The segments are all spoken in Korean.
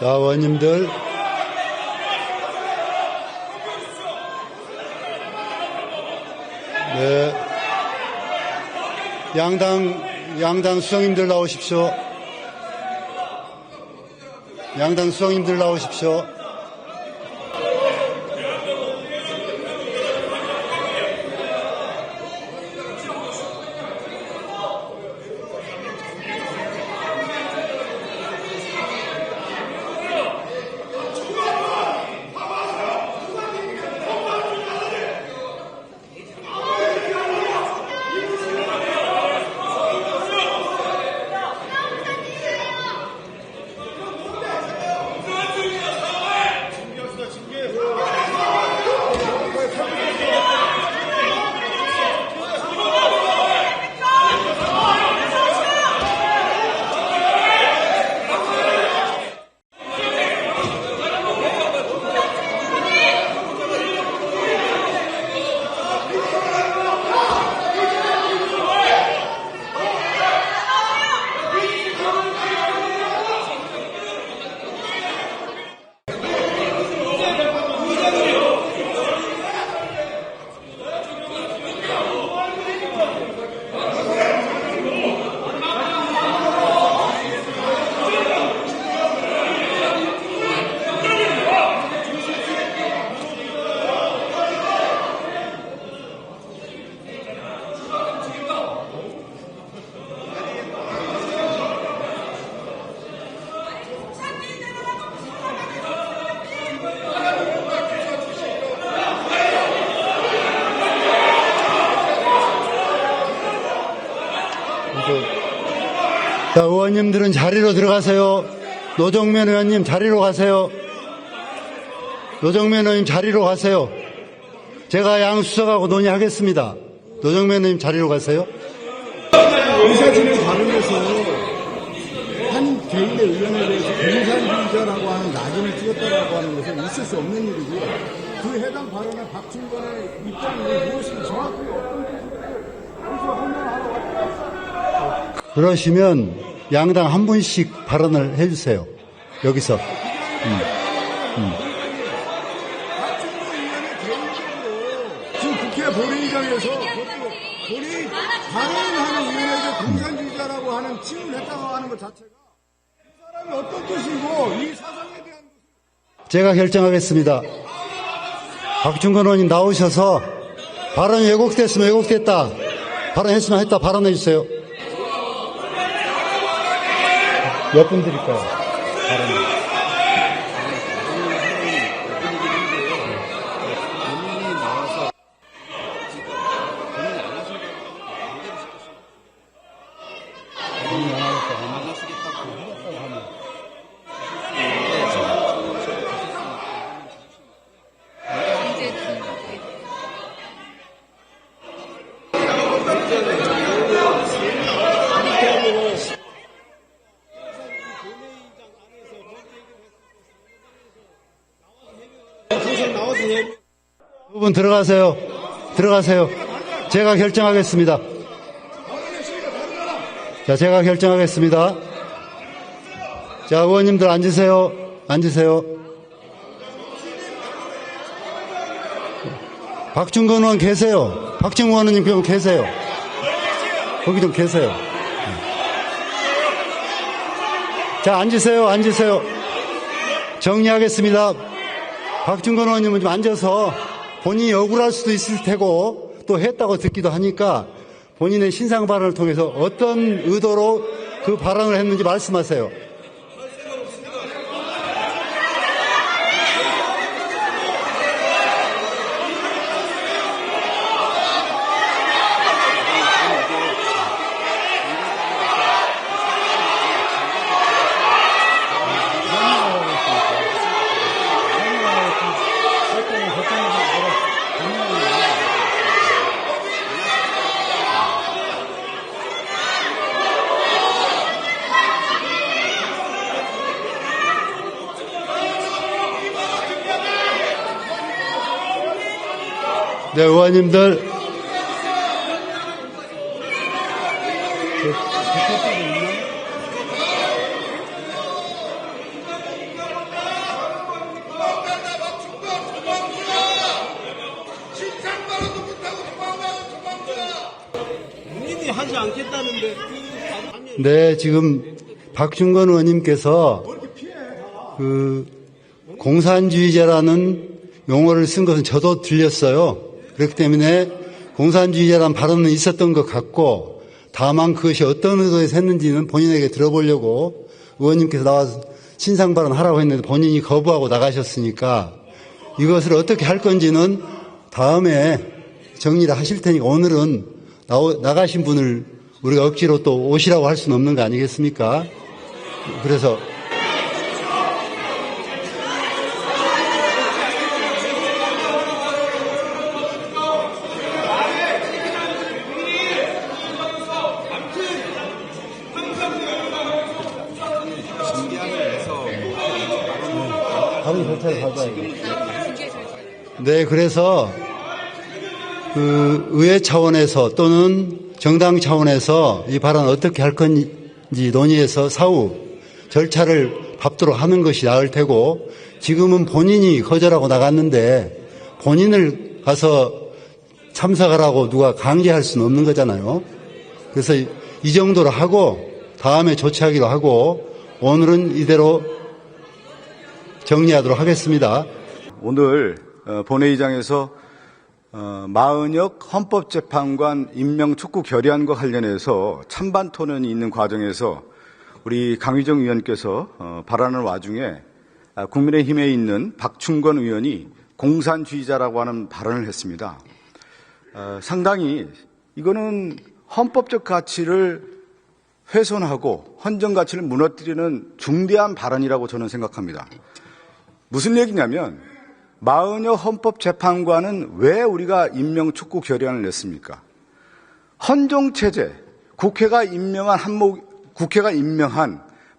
자, 의원님들. 네. 양당 수석님들 나오십시오. 양당 수석님들 나오십시오. 자, 의원님들은 자리로 들어가세요. 노정면 의원님 자리로 가세요. 노정면 의원님 자리로 가세요. 제가 양수석하고 논의하겠습니다. 노정면 의원님 자리로 가세요. 의사진행 발언에서 한 개인의 의원에 대해서 공산주의자라고 하는 낙인을 찍었다고 하는 것은 있을 수 없는 일이고요. 그 해당 발언의 박충건의 입장이 무엇인지 정확하게 어떤 뜻인지 여기서 설명하러 왔습니다. 그러시면 양당 한 분씩 발언을 해주세요. 여기서. 박충건 의원의 개인적으로 지금 국회 본회의장에서 본회의 발언하는 의원에게 공산주의자라고 하는 칭을 했다고 하는 것 자체가 이 사람이 어떤 뜻이고 이 사상에 대한 제가 결정하겠습니다. 박충건 의원님 나오셔서 발언이 왜곡됐으면 왜곡됐다. 발언했으면 했다. 발언해 주세요. 몇 분 드릴까요? 발언. 두 분 들어가세요. 들어가세요. 제가 결정하겠습니다. 자, 제가 결정하겠습니다. 자, 의원님들 앉으세요. 앉으세요. 박충건 의원 계세요. 박충건 의원님 좀 계세요. 거기 좀 계세요. 자, 앉으세요. 앉으세요. 정리하겠습니다. 박충건 의원님은 좀 앉아서 본인이 억울할 수도 있을 테고 또 했다고 듣기도 하니까 본인의 신상 발언을 통해서 어떤 의도로 그 발언을 했는지 말씀하세요. 네, 의원님들. 하지 않겠다는데 네, 지금 박준건 의원님께서 그 공산주의자라는 용어를 쓴 것은 저도 들렸어요. 그렇기 때문에 공산주의자라는 발언은 있었던 것 같고, 다만 그것이 어떤 의도에서 했는지는 본인에게 들어보려고 의원님께서 나와서 신상 발언하라고 했는데 본인이 거부하고 나가셨으니까 이것을 어떻게 할 건지는 다음에 정리를 하실 테니까 오늘은 나가신 분을 우리가 억지로 또 오시라고 할 수는 없는 거 아니겠습니까? 그래서 다른 절차를 밟아야 돼요. 네, 그래서 그 의회 차원에서 또는 정당 차원에서 이 발언 어떻게 할 건지 논의해서 사후 절차를 밟도록 하는 것이 나을 테고, 지금은 본인이 거절하고 나갔는데 본인을 가서 참석하라고 누가 강제할 수는 없는 거잖아요. 그래서 이 정도로 하고 다음에 조치하기로 하고 오늘은 이대로 정리하도록 하겠습니다. 오늘 본회의장에서 마은혁 헌법재판관 임명 촉구 결의안과 관련해서 찬반 토론이 있는 과정에서 우리 강의정 의원께서 발언하는 와중에 국민의힘에 있는 박충건 의원이 공산주의자라고 하는 발언을 했습니다. 상당히 이거는 헌법적 가치를 훼손하고 헌정 가치를 무너뜨리는 중대한 발언이라고 저는 생각합니다. 무슨 얘기냐면 마은혁 헌법재판관은 왜 우리가 임명 촉구 결의안을 냈습니까? 헌정체제, 국회가 임명한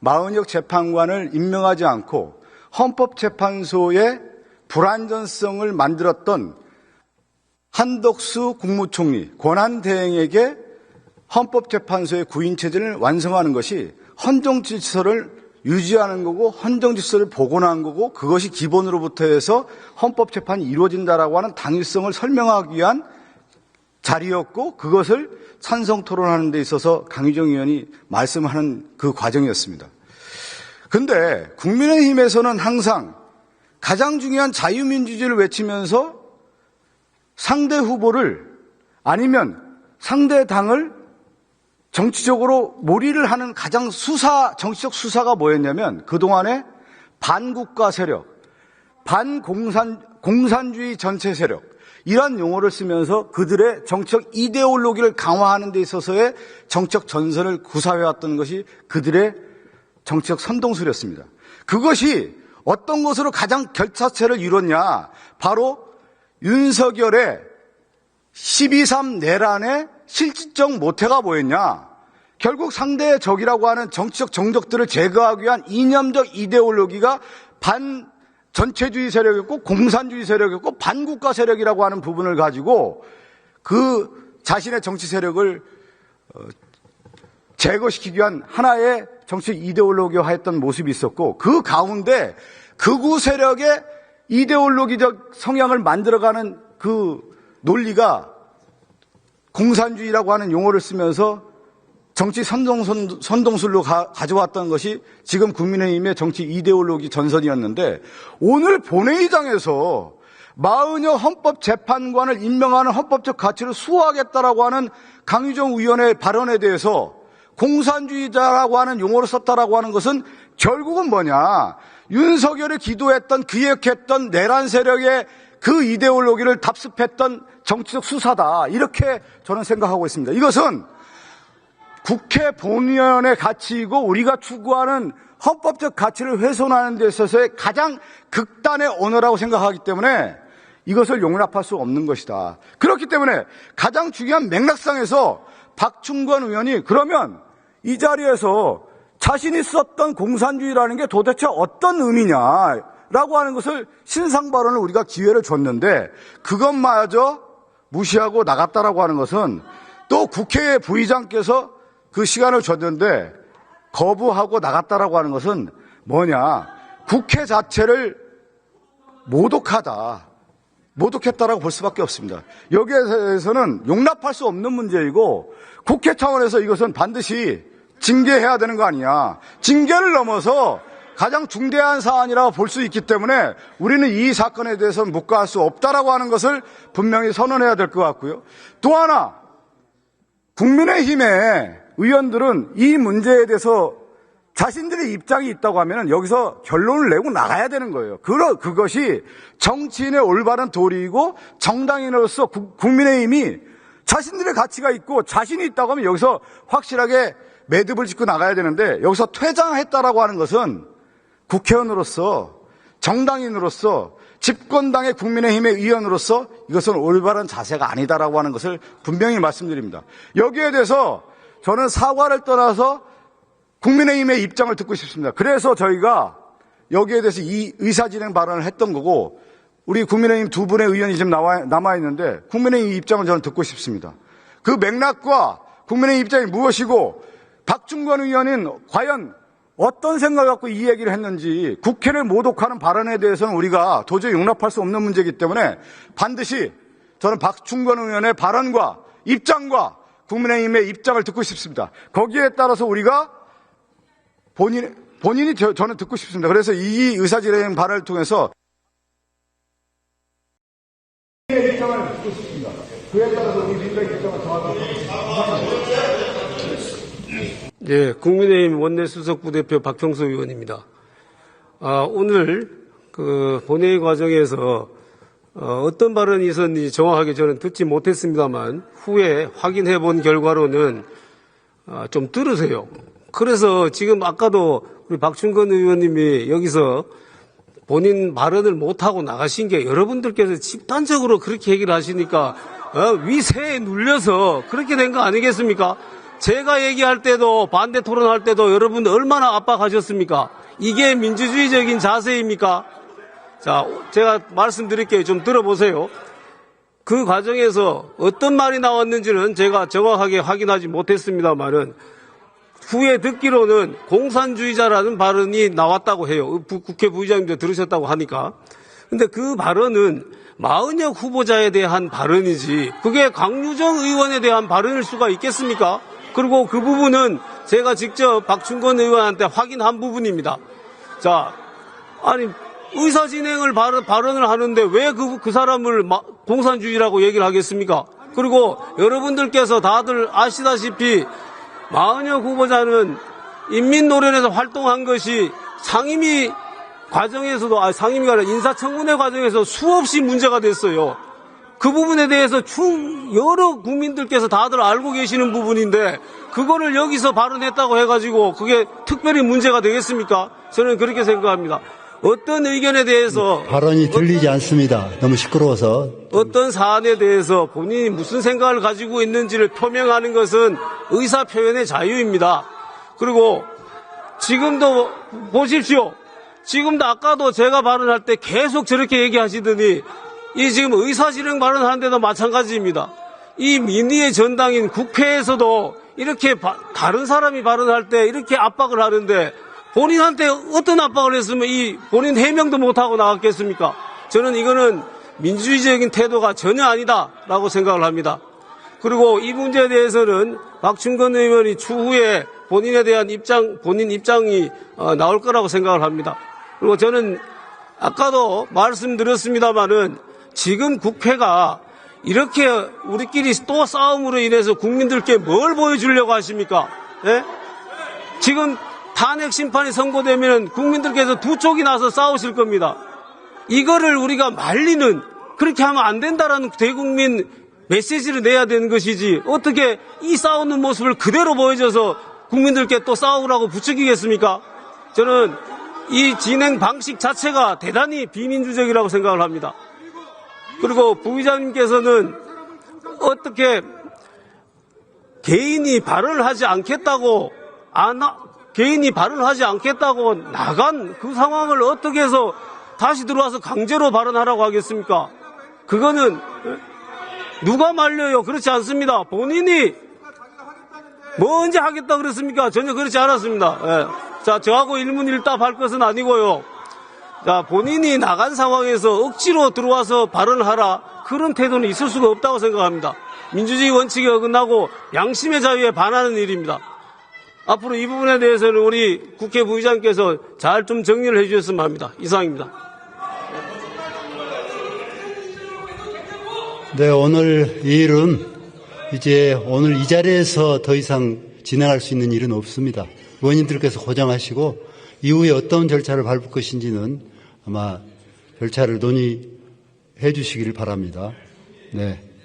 마은혁 재판관을 임명하지 않고 헌법재판소의 불안전성을 만들었던 한덕수 국무총리 권한대행에게 헌법재판소의 구인체제를 완성하는 것이 헌정질서를 유지하는 거고 헌정질서를 복원한 거고, 그것이 기본으로부터 해서 헌법재판이 이루어진다라고 하는 당위성을 설명하기 위한 자리였고, 그것을 찬성 토론하는 데 있어서 강의정 의원이 말씀하는 그 과정이었습니다. 그런데 국민의힘에서는 항상 가장 중요한 자유민주주의를 외치면서 상대 후보를 아니면 상대 당을 정치적으로 몰이를 하는 가장 정치적 수사가 뭐였냐면 그동안에 반국가 세력, 공산주의 전체 세력, 이러한 용어를 쓰면서 그들의 정치적 이데올로기를 강화하는 데 있어서의 정치적 전선을 구사해왔던 것이 그들의 정치적 선동술이었습니다. 그것이 어떤 것으로 가장 결사체를 이뤘냐? 바로 윤석열의 12.3 내란의 실질적 모태가 뭐였냐? 결국 상대의 적이라고 하는 정치적 정적들을 제거하기 위한 이념적 이데올로기가 반전체주의 세력이었고 공산주의 세력이었고 반국가 세력이라고 하는 부분을 가지고 그 자신의 정치 세력을 제거시키기 위한 하나의 정치 이데올로기화했던 모습이 있었고, 그 가운데 극우 세력의 이데올로기적 성향을 만들어가는 그 논리가 공산주의라고 하는 용어를 쓰면서 정치 선동술로 가져왔던 것이 지금 국민의힘의 정치 이데올로기 전선이었는데, 오늘 본회의장에서 마은혁 헌법재판관을 임명하는 헌법적 가치를 수호하겠다라고 하는 강유정 의원의 발언에 대해서 공산주의자라고 하는 용어를 썼다라고 하는 것은 결국은 뭐냐? 윤석열이 기도했던, 기획했던 내란 세력의 그 이데올로기를 답습했던 정치적 수사다, 이렇게 저는 생각하고 있습니다. 이것은 국회 본위원의 가치이고 우리가 추구하는 헌법적 가치를 훼손하는 데 있어서의 가장 극단의 언어라고 생각하기 때문에 이것을 용납할 수 없는 것이다. 그렇기 때문에 가장 중요한 맥락상에서 박충건 의원이 그러면 이 자리에서 자신이 썼던 공산주의라는 게 도대체 어떤 의미냐라고 하는 것을 신상 발언을 우리가 기회를 줬는데 그것마저 무시하고 나갔다라고 하는 것은, 또 국회의 부의장께서 그 시간을 줬는데 거부하고 나갔다라고 하는 것은 뭐냐? 국회 자체를 모독했다라고 볼 수밖에 없습니다. 여기에 대해서는 용납할 수 없는 문제이고, 국회 차원에서 이것은 반드시 징계해야 되는 거 아니냐. 징계를 넘어서 가장 중대한 사안이라고 볼 수 있기 때문에 우리는 이 사건에 대해서는 묵과할 수 없다라고 하는 것을 분명히 선언해야 될 것 같고요. 또 하나, 국민의힘의 의원들은 이 문제에 대해서 자신들의 입장이 있다고 하면 여기서 결론을 내고 나가야 되는 거예요. 그것이 정치인의 올바른 도리이고 정당인으로서 국민의힘이 자신들의 가치가 있고 자신이 있다고 하면 여기서 확실하게 매듭을 짓고 나가야 되는데 여기서 퇴장했다라고 하는 것은 국회의원으로서 정당인으로서 집권당의 국민의힘의 의원으로서 이것은 올바른 자세가 아니다라고 하는 것을 분명히 말씀드립니다. 여기에 대해서 저는 사과를 떠나서 국민의힘의 입장을 듣고 싶습니다. 그래서 저희가 여기에 대해서 이 의사진행 발언을 했던 거고 우리 국민의힘 두 분의 의원이 지금 남아있는데 국민의힘 입장을 저는 듣고 싶습니다. 그 맥락과 국민의힘 입장이 무엇이고 박충건 의원은 과연 어떤 생각을 갖고 이 얘기를 했는지 국회를 모독하는 발언에 대해서는 우리가 도저히 용납할 수 없는 문제이기 때문에 반드시 저는 박충건 의원의 발언과 입장과 국민의힘의 입장을 듣고 싶습니다. 거기에 따라서 우리가 본인이 저는 듣고 싶습니다. 그래서 이 의사진행 발언을 통해서 입장을 듣고 싶습니다. 그에 따라서 우리 민주당의 입장을 정하도록 하겠습니다. 네, 국민의힘 원내수석 부대표 박형수 의원입니다. 오늘 본회의 과정에서 어떤 발언이 있었는지 정확하게 저는 듣지 못했습니다만 후에 확인해 본 결과로는 좀 들으세요. 그래서 지금 아까도 우리 박충건 의원님이 여기서 본인 발언을 못하고 나가신 게 여러분들께서 집단적으로 그렇게 얘기를 하시니까 위세에 눌려서 그렇게 된 거 아니겠습니까? 제가 얘기할 때도 반대 토론할 때도 여러분 얼마나 압박하셨습니까? 이게 민주주의적인 자세입니까? 자, 제가 말씀드릴게요. 좀 들어보세요. 그 과정에서 어떤 말이 나왔는지는 제가 정확하게 확인하지 못했습니다만은 후에 듣기로는 공산주의자라는 발언이 나왔다고 해요. 국회 부의장님도 들으셨다고 하니까. 근데 그 발언은 마은혁 후보자에 대한 발언이지 그게 강유정 의원에 대한 발언일 수가 있겠습니까? 그리고 그 부분은 제가 직접 박충건 의원한테 확인한 부분입니다. 자, 아니 의사진행을 발언을 하는데 왜 그 사람을 공산주의라고 얘기를 하겠습니까? 그리고 여러분들께서 다들 아시다시피 마은혁 후보자는 인민노련에서 활동한 것이 상임위 과정에서도 상임위가 아니라 인사청문회 과정에서 수없이 문제가 됐어요. 그 부분에 대해서 여러 국민들께서 다들 알고 계시는 부분인데 그거를 여기서 발언했다고 해가지고 그게 특별히 문제가 되겠습니까? 저는 그렇게 생각합니다. 어떤 의견에 대해서 발언이 들리지 않습니다. 너무 시끄러워서. 어떤 사안에 대해서 본인이 무슨 생각을 가지고 있는지를 표명하는 것은 의사표현의 자유입니다. 그리고 지금도 보십시오. 지금도 아까도 제가 발언할 때 계속 저렇게 얘기하시더니 이 지금 의사진행 발언하는데도 마찬가지입니다. 이 민의의 전당인 국회에서도 이렇게 다른 사람이 발언할 때 이렇게 압박을 하는데 본인한테 어떤 압박을 했으면 이 본인 해명도 못하고 나갔겠습니까? 저는 이거는 민주주의적인 태도가 전혀 아니다라고 생각을 합니다. 그리고 이 문제에 대해서는 박충건 의원이 추후에 본인에 대한 본인 입장이 나올 거라고 생각을 합니다. 그리고 저는 아까도 말씀드렸습니다마는 지금 국회가 이렇게 우리끼리 또 싸움으로 인해서 국민들께 뭘 보여주려고 하십니까? 예? 지금 탄핵 심판이 선고되면 국민들께서 두 쪽이 나서 싸우실 겁니다. 이거를 우리가 말리는 그렇게 하면 안 된다라는 대국민 메시지를 내야 되는 것이지 어떻게 이 싸우는 모습을 그대로 보여줘서 국민들께 또 싸우라고 부추기겠습니까? 저는 이 진행 방식 자체가 대단히 비민주적이라고 생각을 합니다. 그리고 부의장님께서는 어떻게 개인이 발언을 하지 않겠다고 나간 그 상황을 어떻게 해서 다시 들어와서 강제로 발언하라고 하겠습니까? 그거는 누가 말려요? 그렇지 않습니다. 본인이 뭐 언제 하겠다 그랬습니까? 전혀 그렇지 않았습니다. 예. 자, 저하고 일문일답할 것은 아니고요. 자, 본인이 나간 상황에서 억지로 들어와서 발언하라 그런 태도는 있을 수가 없다고 생각합니다. 민주주의 원칙에 어긋나고 양심의 자유에 반하는 일입니다. 앞으로 이 부분에 대해서는 우리 국회 부의장께서 잘 좀 정리를 해 주셨으면 합니다. 이상입니다. 네, 오늘 이 일은 이제 오늘 이 자리에서 더 이상 진행할 수 있는 일은 없습니다. 의원님들께서 고정하시고 이후에 어떤 절차를 밟을 것인지는 아마 절차를 논의해 주시기를 바랍니다. 네.